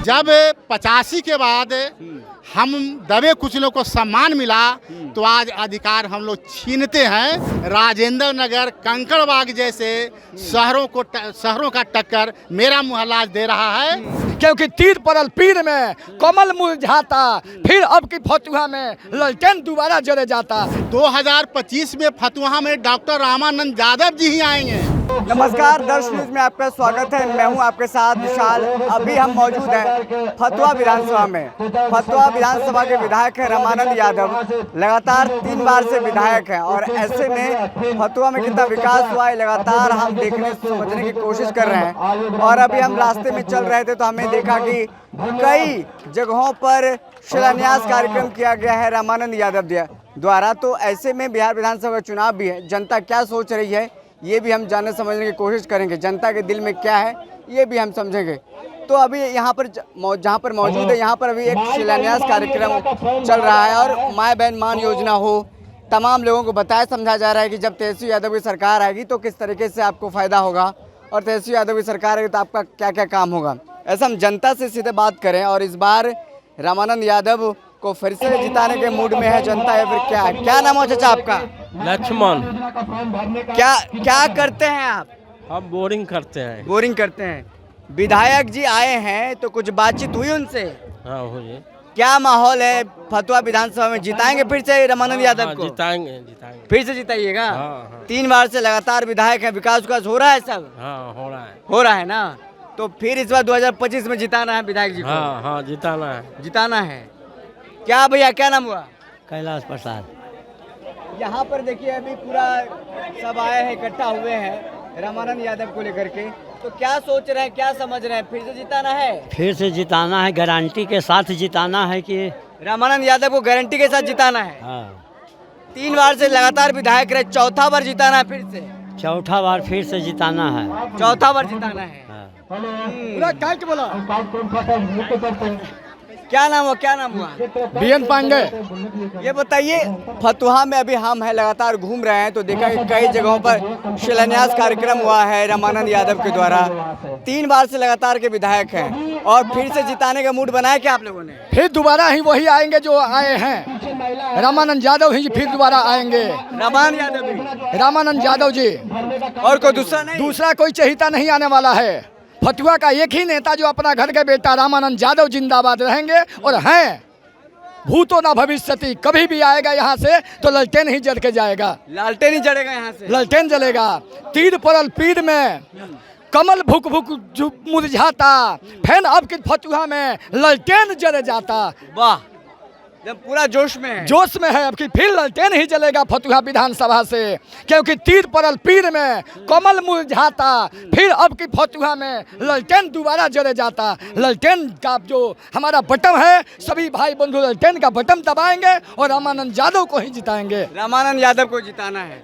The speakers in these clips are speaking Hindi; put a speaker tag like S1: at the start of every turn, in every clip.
S1: जब 85 के बाद हम दबे कुचलों को सम्मान मिला तो आज अधिकार हम लोग छीनते हैं। राजेंद्र नगर, कंकड़बाग जैसे शहरों का टक्कर मेरा मोहल्ला दे रहा है,
S2: क्योंकि तीर परल पीर में कमल मुरझाता, फिर अब की फतुहा में ललटेन दोबारा जले जाता।
S1: 2025 में फतुहा में डॉक्टर रामानंद यादव जी ही आएंगे।
S3: नमस्कार, दर्श न्यूज में आपका स्वागत है। मैं हूं आपके साथ विशाल। अभी हम मौजूद हैं फतुहा विधानसभा में। फतुहा विधानसभा के विधायक हैं रामानंद यादव, लगातार 3 बार से विधायक हैं और ऐसे में फतुहा में कितना विकास हुआ है लगातार हम देखने समझने की कोशिश कर रहे हैं। और अभी हम रास्ते में चल रहे थे तो हमने देखा कि कई जगहों पर शिलान्यास कार्यक्रम किया गया है रामानंद यादव द्वारा। तो ऐसे में बिहार विधानसभा का चुनाव भी है, जनता क्या सोच रही है ये भी हम जानने समझने की कोशिश करेंगे। जनता के दिल में क्या है ये भी हम समझेंगे। तो अभी यहाँ पर जहाँ पर मौजूद है, यहाँ पर अभी एक शिलान्यास कार्यक्रम चल रहा है और माय बहन मान योजना हो, तमाम लोगों को बताया समझा जा रहा है कि जब तेजस्वी यादव की सरकार आएगी तो किस तरीके से आपको फ़ायदा होगा और तेजस्वी यादव की सरकार आएगी तो आपका क्या क्या काम होगा। ऐसा हम जनता से सीधे बात करें। और इस बार रामानंद यादव को फिर से जिताने के मूड में है जनता या फिर क्या? क्या नाम है चाचा आपका?
S4: लक्ष्मण।
S3: क्या करते हैं आप?
S4: हम बोरिंग करते हैं।
S3: बोरिंग करते हैं। विधायक जी आए हैं तो कुछ बातचीत हुई उनसे?
S4: हाँ हुई।
S3: क्या माहौल है फतुहा विधानसभा में? जिताएंगे फिर से रामानंद यादव को?
S4: जिताएंगे।
S3: फिर से जिताइएगा?
S4: हाँ।
S3: 3 बार से लगातार विधायक हैं, विकास हो रहा है सब?
S4: हाँ
S3: हो रहा है ना। तो फिर इस बार 2025 में जिताना है विधायक जी को?
S4: हाँ
S3: जिताना है। क्या भैया क्या नाम हुआ?
S5: कैलाश प्रसाद।
S3: यहाँ पर देखिए अभी पूरा सब आए हैं, इकट्ठा हुए हैं रामानंद यादव को लेकर के। तो क्या सोच रहे हैं, क्या समझ रहे हैं? फिर से जिताना है?
S5: फिर से जिताना है, गारंटी के साथ जिताना है कि
S3: रामानंद यादव को गारंटी के साथ जिताना है।
S5: हाँ।
S3: 3 बार से लगातार विधायक रहे, चौथा बार जिताना है फिर से?
S5: चौथा बार फिर से जिताना है।
S3: चौथा बार जिताना है।
S5: हाँ।
S3: क्या नाम हुआ?
S2: बीएन पांडे।
S3: ये बताइए, फतुहा में अभी हम हैं, लगातार घूम रहे हैं तो देखा कि कई जगहों पर शिलान्यास कार्यक्रम हुआ है रामानंद यादव के द्वारा। 3 बार से लगातार के विधायक हैं और फिर से जिताने का मूड बनाया क्या आप लोगों ने?
S2: फिर दोबारा ही वही आएंगे जो आए हैं, रामानंद यादव ही फिर दोबारा आएंगे। रामानंद यादव जी,
S3: और कोई दूसरा नहीं?
S2: दूसरा कोई चहेता नहीं आने वाला है। फतुहा का एक ही नेता जो अपना घर के बेटा रामानंद यादव जिंदाबाद रहेंगे और हैं। भूतो ना भविष्यति, कभी भी आएगा यहाँ से तो ललटेन ही जल के जाएगा।
S3: लालटेन ही जलेगा यहाँ से?
S2: ललटेन जलेगा। तीर परल पीर में कमल भुक भुक मुरझाता, फैन अब की फतुहा में ललटेन जल जाता।
S3: वाह, जब पूरा जोश में है।
S2: अब की फिर ललटेन ही जलेगा फतुहा विधानसभा से, क्योंकि तीर परल पीर में कमल मुरझाता, फिर अब की फतुहा में ललटेन दोबारा जले जाता। ललटेन का जो हमारा बटन है, सभी भाई बंधु ललटेन का बटन दबाएंगे और रामानंद यादव को ही जिताएंगे।
S3: रामानंद यादव को जिताना है।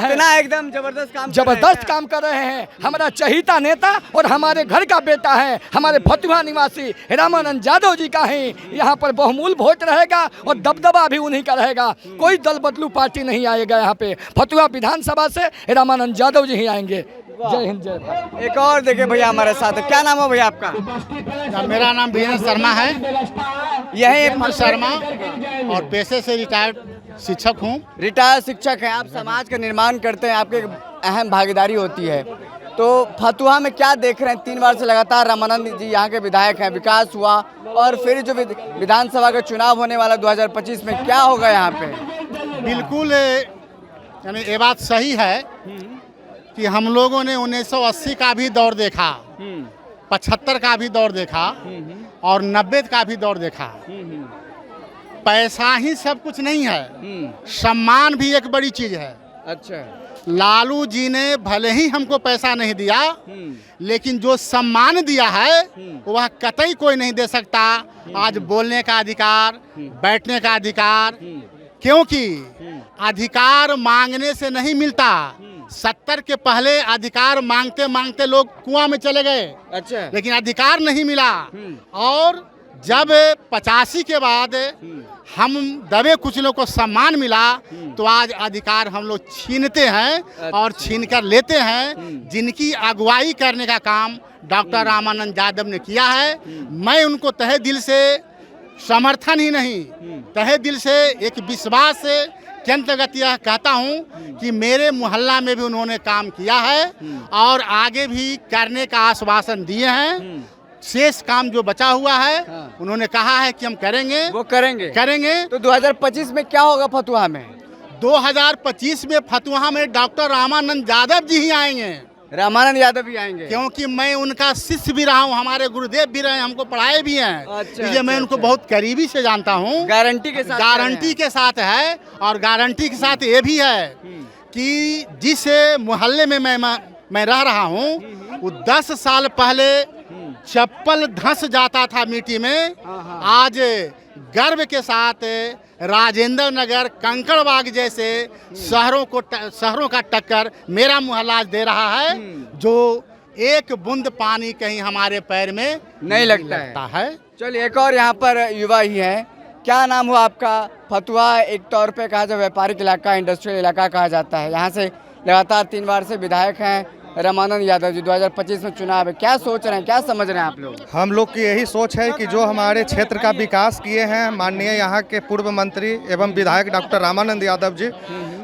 S3: इतना एकदम जबरदस्त काम कर रहे हैं। हमारा चहेता नेता और हमारे घर का बेटा है, हमारे फतुहा निवासी रामानंद यादव जी का ही यहाँ पर बहुमूल्य वोट रहेगा और दबदबा भी उन्हीं का रहेगा। कोई दल बदलू पार्टी नहीं आएगा यहाँ पे। फतुहा विधानसभा से रामानंद यादव जी ही आएंगे। जय हिंद, जय भारत। एक और देखे भैया हमारे साथ है। क्या नाम है भैया आपका?
S1: मेरा नाम वीरेंद्र शर्मा है।
S3: यही
S1: शर्मा और पेशे से रिटायर्ड शिक्षक हूँ।
S3: रिटायर्ड शिक्षक हैं आप। समाज का निर्माण करते हैं, आपकी अहम भागीदारी होती है। तो फतुहा में क्या देख रहे हैं? 3 बार से लगातार रामानंद जी यहाँ के विधायक हैं, विकास हुआ और फिर जो विधानसभा का चुनाव होने वाला 2025 में क्या होगा यहाँ पे?
S1: बिल्कुल, यानी ये बात सही है कि हम लोगों ने 1980 का भी दौर देखा, 75 का भी दौर देखा और 90 का भी दौर देखा। पैसा ही सब कुछ नहीं है, सम्मान भी एक बड़ी चीज है।
S3: अच्छा,
S1: लालू जी ने भले ही हमको पैसा नहीं दिया, लेकिन जो सम्मान दिया है वह कतई कोई नहीं दे सकता। आज बोलने का अधिकार, बैठने का अधिकार, क्योंकि अधिकार मांगने से नहीं मिलता। 70 के पहले अधिकार मांगते मांगते लोग कुआं में चले गए।
S3: अच्छा,
S1: लेकिन अधिकार नहीं मिला। और जब 85 के बाद हम दबे कुचलों को सम्मान मिला तो आज अधिकार हम लोग छीनते हैं और छीन कर लेते हैं। जिनकी अगुवाई करने का काम डॉक्टर रामानंद यादव ने किया है, मैं उनको तहे दिल से समर्थन ही नहीं, तहे दिल से एक विश्वास से के अंतर्गत यह कहता हूं कि मेरे मोहल्ला में भी उन्होंने काम किया है और आगे भी करने का आश्वासन दिए हैं। शेष काम जो बचा हुआ है उन्होंने कहा है कि हम करेंगे,
S3: वो करेंगे। तो 2025 में क्या होगा फतुहा में?
S1: 2025 में फतुहा में डॉक्टर रामानंद यादव जी ही आएंगे।
S3: रामानंद यादव भी आएंगे?
S1: क्योंकि मैं उनका शिष्य भी रहा हूँ, हमारे गुरुदेव भी रहे, हमको पढ़ाए भी हैं।
S3: अच्छा,
S1: इसलिए मैं उनको बहुत करीबी से जानता हूँ।
S3: गारंटी के साथ?
S1: गारंटी के साथ है। और गारंटी के साथ ये भी है कि जिस मोहल्ले में मैं रह रहा हूँ वो 10 साल पहले चप्पल धंस जाता था मिट्टी में, आज गर्व के साथ राजेंद्र नगर, कंकड़बाग जैसे शहरों का टक्कर मेरा मोहल्ला दे रहा है, जो एक बूंद पानी कहीं हमारे पैर में
S3: नहीं लगता
S1: है।
S3: चलिए, एक और यहाँ पर युवा ही है। क्या नाम हुआ आपका? फतुहा एक तौर पे कहा जाए व्यापारिक इलाका, इंडस्ट्रियल इलाका कहा जाता है। यहाँ से लगातार 3 बार से विधायक हैं रामानंद यादव जी। 2025 में चुनाव है, क्या सोच रहे हैं, क्या समझ रहे हैं आप लोग?
S6: हम लोग की यही सोच है कि जो हमारे क्षेत्र का विकास किए हैं माननीय यहाँ के पूर्व मंत्री एवं विधायक डॉक्टर रामानंद यादव जी,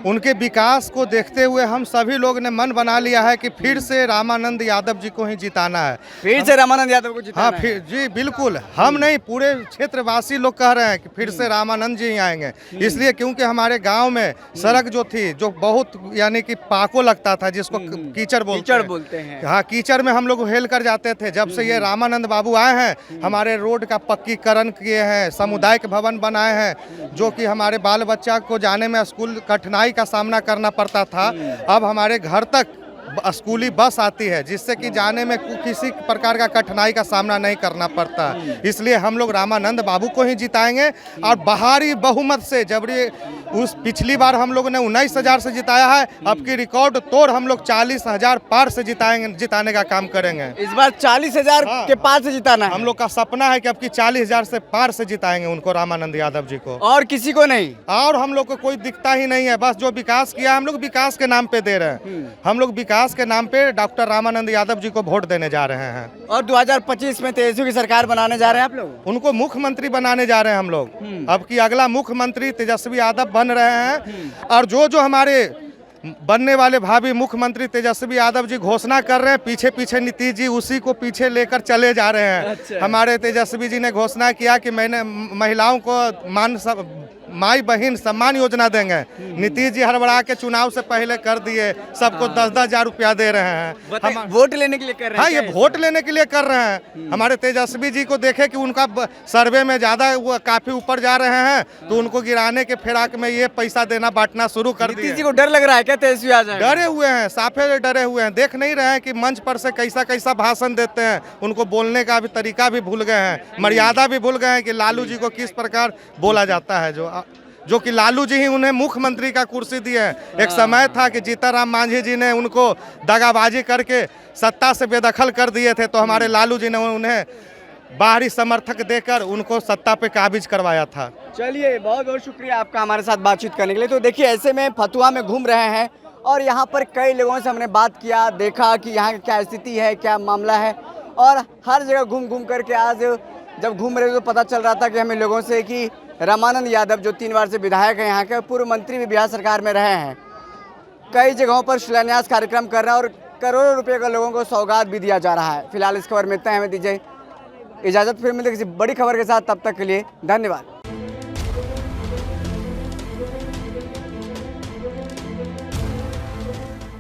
S6: उनके विकास को देखते हुए हम सभी लोग ने मन बना लिया है कि फिर से रामानंद यादव जी को ही जिताना है।
S3: फिर से रामानंद यादव को जिताना?
S6: हाँ, फिर जी बिल्कुल। हम नहीं, पूरे क्षेत्रवासी लोग कह रहे हैं कि फिर से रामानंद जी ही आएंगे। इसलिए क्योंकि हमारे गाँव में सड़क जो थी, जो बहुत यानी कि पाको लगता था, जिसको कीचड़
S3: बोलते हैं।
S6: हाँ, कीचड़ में हम लोग हेल कर जाते थे। जब से ये रामानंद बाबू आए हैं, हमारे रोड का पक्कीकरण किए हैं, सामुदायिक भवन बनाए हैं, जो कि हमारे बाल बच्चा को जाने में स्कूल कठिनाई का सामना करना पड़ता था। अब हमारे घर तक स्कूली बस आती है, जिससे कि जाने में किसी प्रकार का कठिनाई का सामना नहीं करना पड़ता। इसलिए हम लोग रामानंद बाबू को ही जिताएंगे और भारी बहुमत से। जबरी उस पिछली बार हम लोगों ने 19,000 से जिताया है, अब की रिकॉर्ड तोड़ हम लोग 40,000 पार से जिताने का काम करेंगे।
S3: इस बार 40,000 के पार से जिताना है?
S6: हम लोग का सपना है कि अब की 40,000 से पार से जिताएंगे उनको, रामानंद यादव जी को।
S3: और किसी को नहीं?
S6: और हम लोग को कोई दिखता ही नहीं है। बस जो विकास किया हम लोग विकास के नाम पे दे रहे हैं। हम लोग विकास के नाम पे डॉक्टर रामानंद यादव जी को वोट देने जा रहे हैं।
S3: और 2025 में तेजस्वी की सरकार बनाने जा रहे हैं आप लोग?
S6: उनको मुख्यमंत्री बनाने जा रहे हैं हम लोग। अब की अगला मुख्यमंत्री तेजस्वी यादव बन रहे हैं। और जो हमारे बनने वाले भावी मुख्यमंत्री तेजस्वी यादव जी घोषणा कर रहे हैं, पीछे पीछे नीतीश जी उसी को पीछे लेकर चले जा रहे हैं।
S3: अच्छा।
S6: हमारे तेजस्वी जी ने घोषणा किया कि मैंने महिलाओं को माई बहन सम्मान योजना देंगे। नीतीश जी हड़बड़ा के चुनाव से पहले कर दिए, सबको 10-10 हजार रुपया दे रहे हैं।
S3: वोट लेने के लिए कर रहे हैं?
S6: हाँ, ये वोट लेने के लिए कर रहे हैं। हमारे तेजस्वी जी को देखे कि उनका सर्वे में ज्यादा वो काफी ऊपर जा रहे हैं, तो उनको गिराने के फिराक में ये पैसा देना बांटना शुरू कर दिया।
S3: नीतीश जी को डर लग रहा है क्या तेजस्वी आ जाएगा?
S6: डरे हुए हैं, साफे डरे हुए हैं। देख नहीं रहे हैं कि मंच पर से कैसा कैसा भाषण देते हैं। उनको बोलने का भी तरीका भी भूल गए हैं, मर्यादा भी भूल गए हैं कि लालू जी को किस प्रकार बोला जाता है। जो कि लालू जी ही उन्हें मुख्यमंत्री का कुर्सी दिए हैं। एक समय था कि जीताराम मांझी जी ने उनको दगाबाजी करके सत्ता से बेदखल कर दिए थे, तो हमारे लालू जी ने उन्हें बाहरी समर्थक देकर उनको सत्ता पे काबिज करवाया था।
S3: चलिए, बहुत बहुत शुक्रिया आपका हमारे साथ बातचीत करने के लिए। तो देखिए, ऐसे में फतुहा में घूम रहे हैं और यहाँ पर कई लोगों से हमने बात किया, देखा कि यहाँ की क्या स्थिति है, क्या मामला है। और हर जगह घूम घूम करके आज जब घूम रहे तो पता चल रहा था कि हमें लोगों से कि रामानंद यादव जो 3 बार से विधायक हैं, यहाँ के पूर्व मंत्री भी बिहार सरकार में रहे हैं, कई जगहों पर शिलान्यास कार्यक्रम कर रहे हैं और करोड़ों रुपए का लोगों को सौगात भी दिया जा रहा है। फिलहाल इस खबर में इतना, हमें दीजिए इजाज़त। फिर मिलते किसी बड़ी खबर के साथ, तब तक के लिए धन्यवाद।